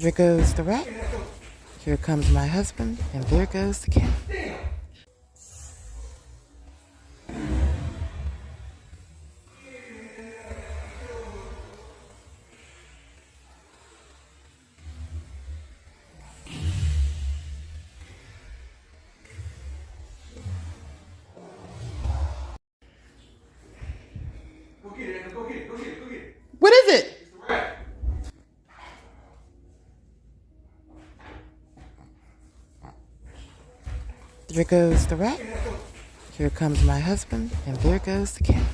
There goes the rat. Here comes my husband, and there goes the cat. Go get it, Anna. Go get it. Go get it. Go get it. What is it? It's the rat. There goes the rat. Here comes my husband, and there goes the cat.